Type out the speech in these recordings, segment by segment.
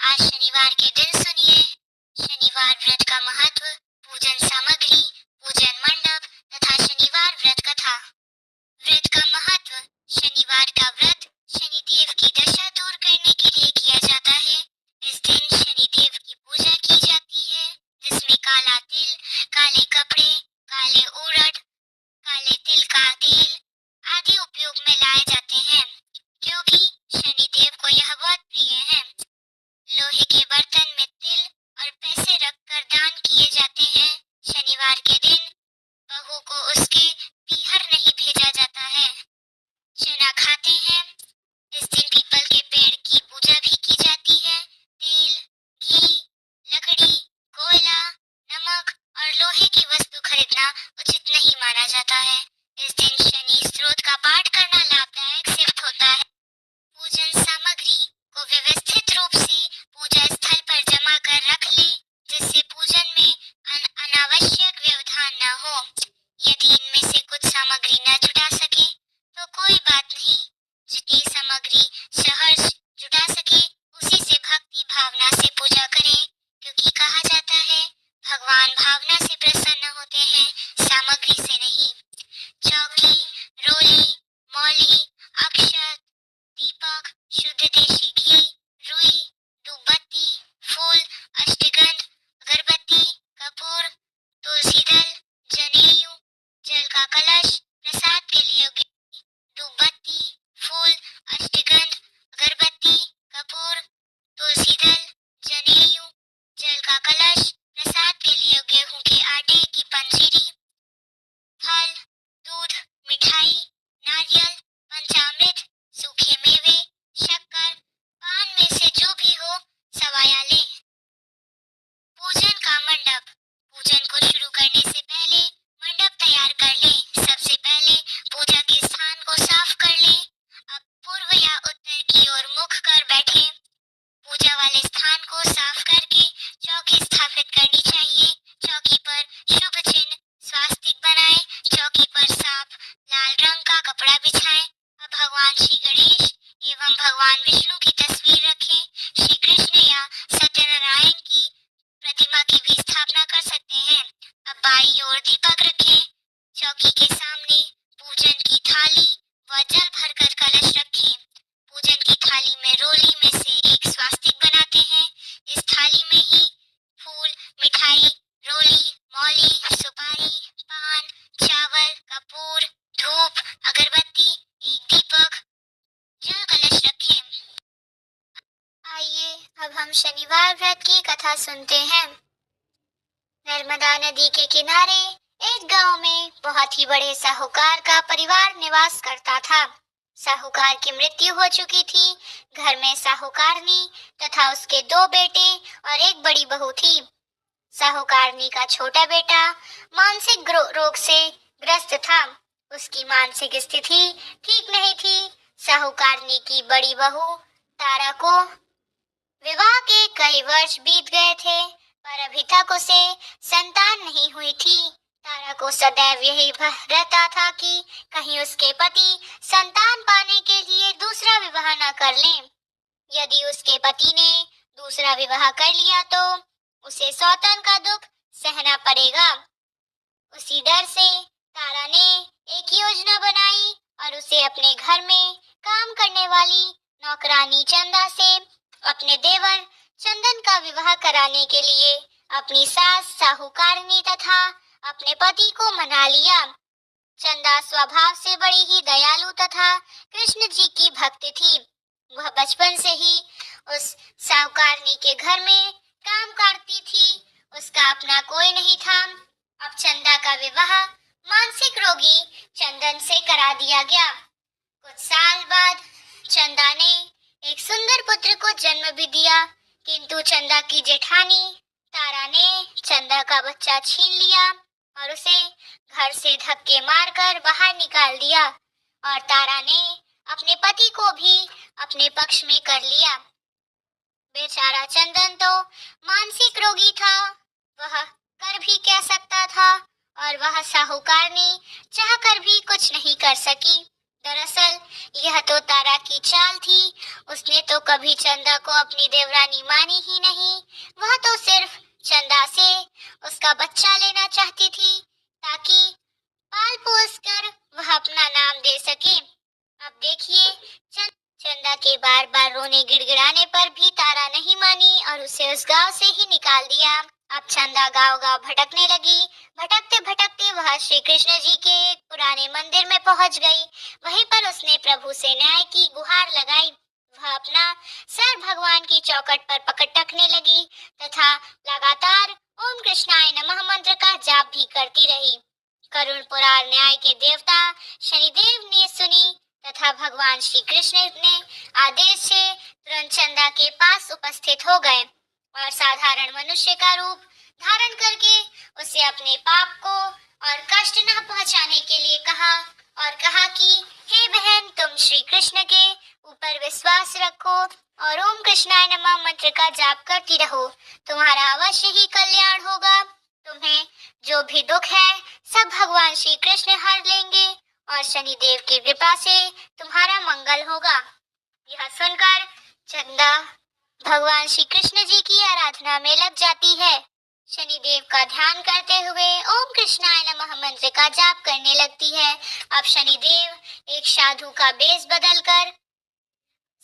आज शनिवार के दिन सुनिए शनिवार व्रत का महत्व, पूजन सामग्री, पूजन मंडप तथा शनिवार व्रत कथा। व्रत का महत्व। शनिवार का व्रत शनिदेव की दशा दूर करने के लिए किया जाता है। इस दिन शनिदेव की पूजा की जाती है, जिसमें काला तिल, काले कपड़े, काले उड़द, काले तिल का तेल आदि उपयोग में लाए जाते हैं, क्योंकि शनिदेव को यह बहुत प्रिय है। लोहे के बर्तन में तिल और पैसे रखकर दान किए जाते हैं। शनिवार के दिन बहू को उसके पीहर नहीं भेजा जाता है। चना खाते हैं। इस दिन पीपल के पेड़ की पूजा भी की जाती है। तेल, घी, लकड़ी, कोयला, नमक और लोहे की वस्तु खरीदना उचित नहीं माना जाता है। इस दिन शनि स्त्रोत का पाठ करना लाभदायक सिद्ध होता है। पूजन सामग्री को व्यवस्थित रूप से पूजा स्थल पर जमा कर रख ले, जिससे पूजन में अनावश्यक व्यवधान न हो। यदि इनमें से कुछ सामग्री न जुटा सके तो कोई बात नहीं, जितनी सामग्री सहर्ष जुटा सके उसी से भक्ति भावना से पूजा करें, क्योंकि कहा जाता है भगवान भावना से प्रसन्न होते हैं, सामग्री से नहीं। चौकी, रोली, मौली, अक्षत, दीपक, शुद्ध देशी घी, रुई, धूपबत्ती, फूल, अष्टगंध, अगरबत्ती, कपूर, तुलसी दल, जनेऊ, जल का कलश, प्रसाद के लिए धूपबत्ती, फूल, अष्टगंध, अगरबत्ती, कपूर, तुलसी दल, जनेऊ, जल का कलश, प्रसाद के लिए गेहूं के आटे की पंजीरी, फल, दूध, मिठाई, नारियल, पंचामृत, सूखे मेवे, शक्कर, पान में से जो भी हो सवाया ले। पूजन का मंडप। पूजन को शुरू करने से पहले मंडप तैयार कर ले। सबसे पहले पूजा के स्थान को साफ कर ले। अब पूर्व या उत्तर की ओर मुख कर बैठे। पूजा वाले स्थान को साफ करके चौकी स्थापित करनी चाहिए। चौकी पर शुभ चिन्ह स्वास्तिक बनाए। चौकी पर साफ लाल रंग का कपड़ा बिछाएं। अब भगवान श्री गणेश एवं भगवान विष्णु की तस्वीर रखें। श्री कृष्ण या सत्यनारायण की प्रतिमा की भी स्थापना कर सकते हैं। अब बाईं ओर दीपक रखें। चौकी के सामने पूजन की थाली व जल भरकर कलश रखें। पूजन की थाली में रोली में से एक स्वास्तिक बनाते हैं। इस थाली में ही फूल, मिठाई, रोली, मौली, सुपारी, पान, चावल, कपूर, धूप, अगरबत्ती, एक दीपक, जल कलश रखें। आइए अब हम शनिवार व्रत की कथा सुनते हैं। नर्मदा नदी के किनारे एक गांव में बहुत ही बड़े साहूकार का परिवार निवास करता था। साहूकार की मृत्यु हो चुकी थी। घर में साहूकारनी तथा उसके 2 बेटे और एक बड़ी बहू थी। साहूकारनी का छोटा बेटा मानसिक रोग से ग्रस्त था। उसकी मानसिक स्थिति ठीक नहीं थी। साहूकारनी की बड़ी बहू तारा को विवाह के कई वर्ष बीत गए थे, पर अभी तक उसे संतान नहीं हुई थी। तारा को सदैव यही भय रहता था कि कहीं उसके पति संतान पाने के लिए दूसरा विवाह न कर लें। यदि उसके पति ने दूसरा विवाह कर लिया तो उसे सौतन का दुख सहना पड़ेगा। उसी डर से तारा ने एक योजना बनाई और उसे अपने घर में काम करने वाली नौकरानी चंदा से अपने देवर चंदन का विवाह कराने के लिए अपनी सास साहूकारनी तथा अपने पति को मना लिया। चंदा स्वभाव से बड़ी ही दयालु तथा कृष्ण जी की भक्त थी। वह बचपन से ही उस साहूकारनी के घर में काम करती थी। उसका अपना कोई नहीं था। अब चंदा का विवाह मानसिक रोगी चंदन से करा दिया गया। कुछ साल बाद चंदा ने एक सुंदर पुत्र को जन्म भी दिया, किंतु चंदा की जेठानी तारा ने चंदा का बच्चा छीन लिया और उसे घर से धक्के मारकर बाहर निकाल दिया और तारा ने अपने पति को भी अपने पक्ष में कर लिया। बेचारा चंदन तो मानसिक रोगी था, वह कर भी क्या सकता था और वह साहूकारनी चाहकर भी कुछ नहीं कर सकी। दरअसल यह तो तारा की चाल थी। उसने तो कभी चंदा को अपनी देवरानी मानी ही नहीं। वह तो सिर्फ चंदा से उसका बच्चा लेना चाहती थी ताकि पाल पोस कर वह अपना नाम दे सके। अब देखिए, चंदा के बार बार रोने गिड़गिड़ाने पर भी तारा नहीं मानी और उसे उस गांव से ही निकाल दिया। अब चंदा गांव गांव भटकने लगी। भटकते भटकते वह श्री कृष्ण जी के एक पुराने मंदिर में पहुंच गई। वहीं पर उसने प्रभु से न्याय की गुहार लगाई। वह अपना सर भगवान की चौखट पर पटकने लगी तथा लगातार ओम कृष्णाय नमः मंत्र का जाप भी करती रही। करुण पुराण न्याय के देवता शनिदेव ने सुनी तथा भगवान श्री कृष्ण ने आदेश से तुरंत चंदा के पास उपस्थित हो गए और साधारण मनुष्य का रूप धारण करके उसे अपने पाप को और कष्ट न पहुंचाने के लिए कहा और कहा कि हे बहन, तुम श्री कृष्ण के ऊपर विश्वास रखो और ओम कृष्णाय नमः मंत्र का जाप करती रहो। तुम्हारा अवश्य ही कल्याण होगा। तुम्हें जो भी दुख है सब भगवान श्री कृष्ण हर लेंगे और शनिदेव की कृपा से तुम्हारा मंगल होगा। यह सुनकर चंदा भगवान श्री कृष्ण जी की आराधना में लग जाती है। शनिदेव का ध्यान करते हुए ओम कृष्णाय नमः मंत्र का जाप करने लगती है। अब शनिदेव एक साधु का बेस बदलकर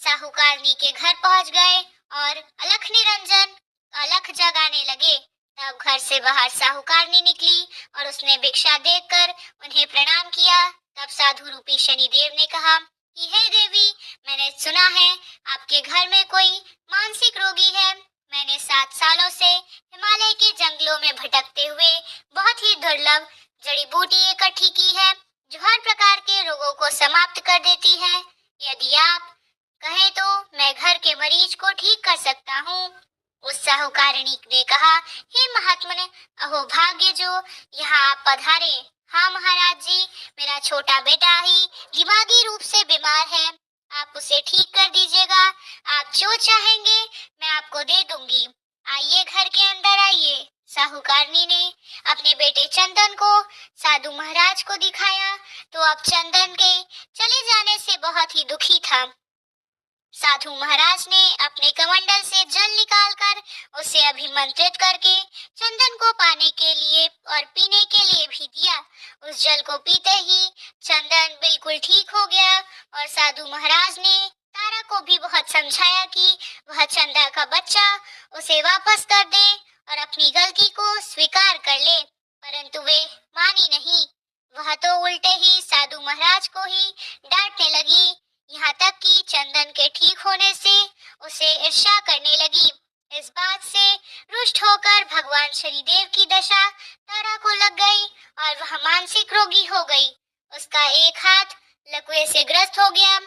साहूकारनी के घर पहुंच गए और अलख जगाने लगे। तब घर से बाहर साहूकारनी निकली और उसने भिक्षा देकर उन्हें प्रणाम किया। तब साधु रूपी शनिदेव ने कहा कि हे देवी, मैंने सुना है आपके घर में कोई मानसिक रोगी है। मैंने 7 सालों से हिमालय के जंगलों में भटकते हुए बहुत ही दुर्लभ जड़ी बूटी इकट्ठी की है जो हर प्रकार के रोगों को समाप्त कर देती है। यदि आप कहें तो मैं घर के मरीज को ठीक कर सकता हूँ। उस साहूकारणी ने कहा, हे महात्मन, अहो भाग्य जो यहाँ आप पधारे। हाँ महाराज जी, मेरा छोटा बेटा ही दिमागी रूप से बीमार है। आप उसे ठीक कर दीजिएगा। आप जो चाहेंगे मैं आपको दे दूंगी। आइए, घर के अंदर आइए। साहूकारनी ने अपने बेटे चंदन को साधु महाराज को दिखाया तो अब चंदन के चले जाने से बहुत ही दुखी था। साधु महाराज ने अपने कमंडल से जल निकालकर उसे अभिमंत्रित करके चंदन को पाने के लिए और पीने के लिए भी दिया। उस जल को पीते ही चंदन बिल्कुल ठीक हो गया और साधु महाराज ने तारा को भी बहुत समझाया कि वह चंदा का बच्चा उसे वापस कर दे और अपनी गलती को स्वीकार कर ले, परंतु वे मानी नहीं। वह तो उल्टे ही साधु महाराज को ही डांटने लगी, यहाँ तक कि चंदन के ठीक होने से उसे ईर्ष्या करने लगी। इस बात से रुष्ट होकर भगवान शनिदेव की दशा तारा को लग गई और वह मानसिक रोगी हो गई। उसका एक हाथ लकवे से ग्रस्त हो गया।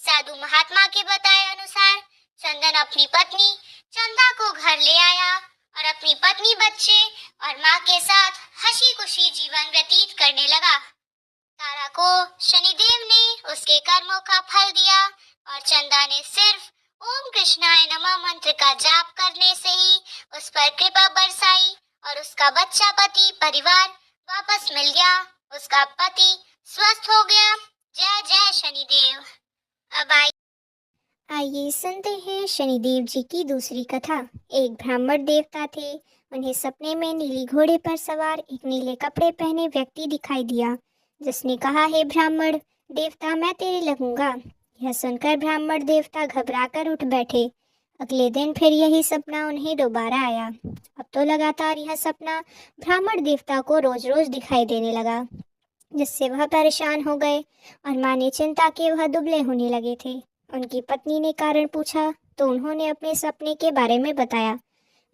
साधु महात्मा के बताए अनुसार चंदन अपनी पत्नी चंदा को घर ले आया और अपनी पत्नी, बच्चे और माँ के साथ हंसी खुशी जीवन व्यतीत करने लगा। तारा को शनिदेव ने उसके कर्मों का फल दिया और चंदा ने सिर्फ ओम कृष्णाय नमः मंत्र का जाप करने से ही उस पर कृपा बरसाई और उसका बच्चा, पति, परिवार वापस मिल गया। उसका पति स्वस्थ हो गया। जय जय शनिदेव। अब आइए सुनते हैं शनिदेव जी की दूसरी कथा। एक ब्राह्मण देवता थे। उन्हें सपने में नीली घोड़े पर सवार एक नीले कपड़े पहने व्यक्ति दिखाई दिया, जिसने कहा, हे ब्राह्मण देवता, मैं तेरे लगूंगा। यह सुनकर ब्राह्मण देवता घबराकर उठ बैठे। अगले दिन फिर यही सपना उन्हें दोबारा आया। अब तो लगातार यह सपना ब्राह्मण देवता को रोज रोज दिखाई देने लगा, जिससे वह परेशान हो गए और माने चिंता के वह दुबले होने लगे थे। उनकी पत्नी ने कारण पूछा तो उन्होंने अपने सपने के बारे में बताया।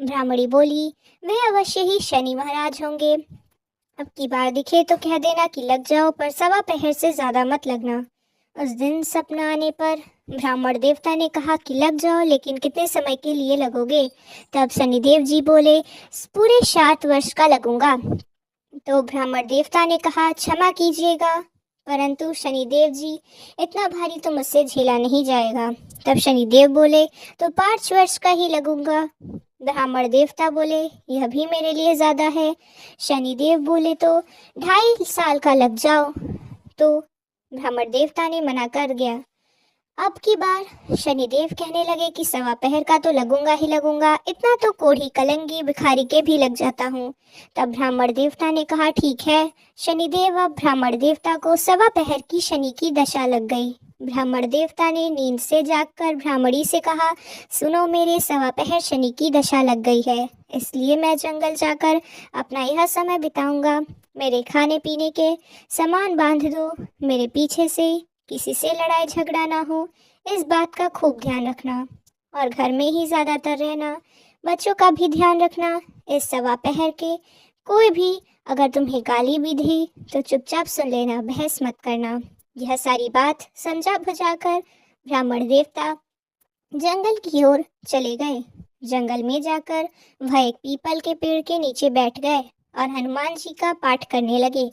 ब्राह्मणी बोली, वे अवश्य ही शनि महाराज होंगे। अब की बार दिखे तो कह देना कि लग जाओ, पर 1.25 पहर से ज्यादा मत लगना। उस दिन सपना आने पर ब्राह्मण देवता ने कहा कि लग जाओ, लेकिन कितने समय के लिए लगोगे? तब शनिदेव जी बोले, पूरे 7 वर्ष का लगूंगा। तो ब्राह्मण देवता ने कहा, क्षमा कीजिएगा, परंतु शनिदेव जी, इतना भारी तो मुझसे झेला नहीं जाएगा। तब शनिदेव बोले, तो 5 वर्ष का ही लगूंगा। ब्राह्मण देवता बोले, यह भी मेरे लिए ज्यादा है। शनिदेव बोले, तो 2.5 साल का लग जाओ। तो ब्राह्मण देवता ने मना कर गया। अब की बार शनिदेव कहने लगे कि सवा पहर का तो लगूंगा ही लगूंगा, इतना तो कोढ़ी कलंगी भिखारी के भी लग जाता हूँ। तब ब्राह्मण देवता ने कहा ठीक है शनिदेव। अब ब्राह्मण देवता को सवा पहर की शनि की दशा लग गई। ब्राह्मण देवता ने नींद से जागकर ब्राह्मणी से कहा, सुनो मेरे सवा पहर शनि की दशा लग गई है, इसलिए मैं जंगल जाकर अपना यह समय बिताऊंगा। मेरे खाने पीने के सामान बांध दो, मेरे पीछे से किसी से लड़ाई झगड़ा ना हो, इस बात का खूब ध्यान रखना, और घर में ही ज़्यादातर रहना। बच्चों का भी ध्यान रखना। इस सवा पहर के कोई भी अगर तुम्हें गाली भी दी तो चुपचाप सुन लेना, बहस मत करना। यह सारी बात समझा बुझाकर ब्राह्मण देवता जंगल की ओर चले गए। जंगल में जाकर वह एक पीपल के पेड़ के नीचे बैठ गए और हनुमान जी का पाठ करने लगे।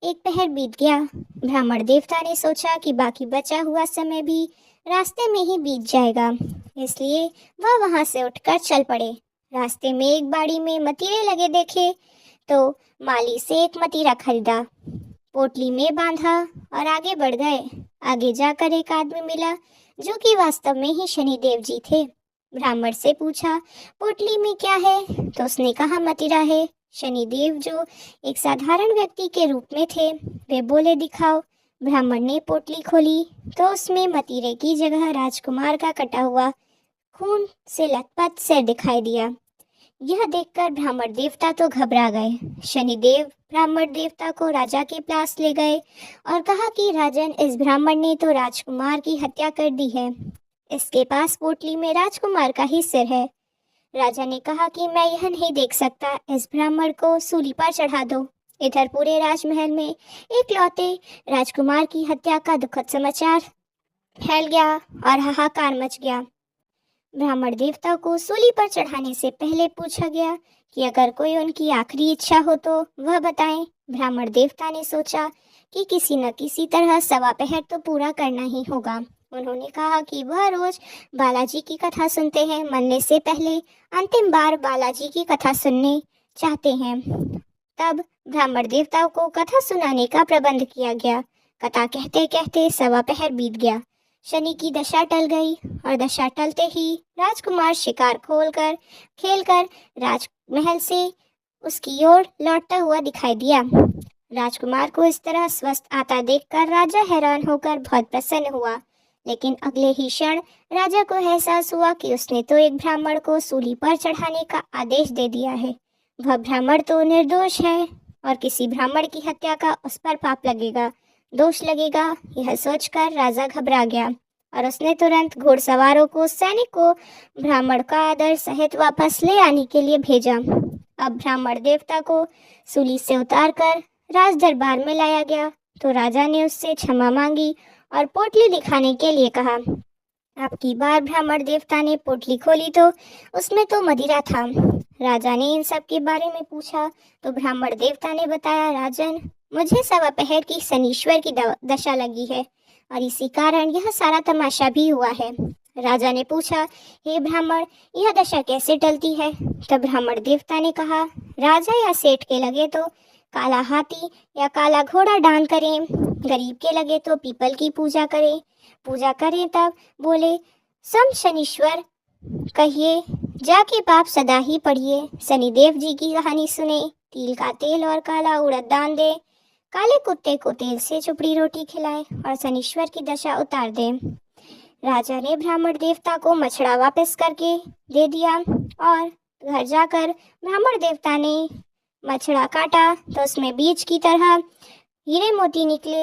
एक पहर बीत गया। ब्राह्मण देवता ने सोचा कि बाकी बचा हुआ समय भी रास्ते में ही बीत जाएगा, इसलिए वह वहां से उठकर चल पड़े। रास्ते में एक बाड़ी में मतीरे लगे देखे तो माली से एक मतीरा खरीदा, पोटली में बांधा और आगे बढ़ गए। आगे जाकर एक आदमी मिला जो कि वास्तव में ही शनिदेव जी थे। ब्राह्मण से पूछा, पोटली में क्या है? तो उसने कहा, मतीरा है। शनिदेव जो एक साधारण व्यक्ति के रूप में थे, वे बोले, दिखाओ। ब्राह्मण ने पोटली खोली तो उसमें मतीरे की जगह राजकुमार का कटा हुआ खून से लथपथ सिर दिखाई दिया। यह देखकर ब्राह्मण देवता तो घबरा गए। शनिदेव ब्राह्मण देवता को राजा के पास ले गए और कहा कि राजन, इस ब्राह्मण ने तो राजकुमार की हत्या कर दी है। इसके पास पोटली में राजकुमार का ही सिर है। राजा ने कहा कि मैं यह नहीं देख सकता, इस ब्राह्मण को सूली पर चढ़ा दो। इधर पूरे राजमहल में एकलौते राजकुमार की हत्या का दुखद समाचार फैल गया और हाहाकार मच गया। ब्राह्मण देवता को सूली पर चढ़ाने से पहले पूछा गया कि अगर कोई उनकी आखिरी इच्छा हो तो वह बताएं। ब्राह्मण देवता ने सोचा कि किसी न किसी तरह सवा पहर तो पूरा करना ही होगा। उन्होंने कहा कि वह रोज बालाजी की कथा सुनते हैं, मरने से पहले अंतिम बार बालाजी की कथा सुनने चाहते हैं। तब ब्राह्मण देवताओं को कथा सुनाने का प्रबंध किया गया। कथा कहते कहते सवा पहर बीत गया। शनि की दशा टल गई और दशा टलते ही राजकुमार शिकार खोलकर खेलकर राजमहल से उसकी ओर लौटता हुआ दिखाई दिया। राजकुमार को इस तरह स्वस्थ आता देखकर राजा हैरान होकर बहुत प्रसन्न हुआ, लेकिन अगले ही क्षण राजा को एहसास हुआ कि उसने तो एक ब्राह्मण को सूली पर चढ़ाने का आदेश दे दिया है। वह ब्राह्मण तो निर्दोष है और किसी ब्राह्मण की हत्या का उस पर पाप लगेगा, दोष लगेगा। यह सोचकर राजा घबरा गया और उसने तुरंत घुड़सवारों को, सैनिक को ब्राह्मण का आदर सहित वापस ले आने के लिए भेजा। अब ब्राह्मण देवता को सूली से उतारकर राज दरबार में लाया गया तो राजा ने उससे क्षमा मांगी और पोटली दिखाने के लिए कहा। अब की बार ब्राह्मण देवता ने पोटली खोली तो उसमें तो मदिरा था। राजा ने इन सब के बारे में पूछा तो ब्राह्मण देवता ने बताया, राजन, मुझे सवा पहर की शनीश्वर की दशा लगी है और इसी कारण यह सारा तमाशा भी हुआ है। राजा ने पूछा, हे ब्राह्मण, यह दशा कैसे टलती है? तब ब्राह्मण देवता ने कहा, राजा या सेठ के लगे तो काला हाथी या काला घोड़ा दान करें, गरीब के लगे तो पीपल की पूजा करें। तब बोले, सम शनीश्वर कहिए, जाके पाप सदा ही पढ़िए। शनिदेव जी की कहानी सुने, तिल का तेल और काला उड़द दान दे, काले कुत्ते को तेल से चुपड़ी रोटी खिलाए और शनीश्वर की दशा उतार दे। राजा ने ब्राह्मण देवता को मछड़ा वापस करके दे दिया और घर जाकर ब्राह्मण देवता ने मछड़ा काटा तो उसमें बीज की तरह हीरे मोती निकले।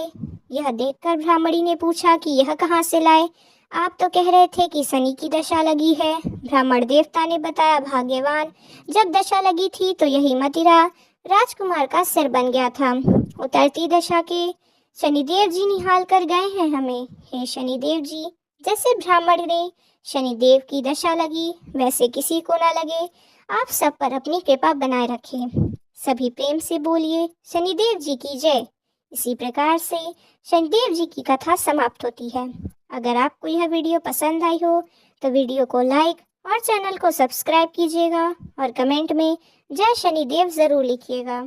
यह देखकर ब्राह्मणी ने पूछा कि यह कहाँ से लाए? आप तो कह रहे थे कि शनि की दशा लगी है। ब्राह्मण देवता ने बताया, भाग्यवान, जब दशा लगी थी तो यही मदिरा राजकुमार का सिर बन गया था। उतरती दशा के शनिदेव जी निहाल कर गए हैं हमें। हे शनिदेव जी, जैसे ब्राह्मण ने शनिदेव की दशा लगी वैसे किसी को ना लगे। आप सब पर अपनी कृपा बनाए रखें। सभी प्रेम से बोलिए, शनिदेव जी की जय। इसी प्रकार से शनिदेव जी की कथा समाप्त होती है। अगर आपको यह वीडियो पसंद आई हो तो वीडियो को लाइक और चैनल को सब्सक्राइब कीजिएगा और कमेंट में जय शनिदेव ज़रूर लिखिएगा।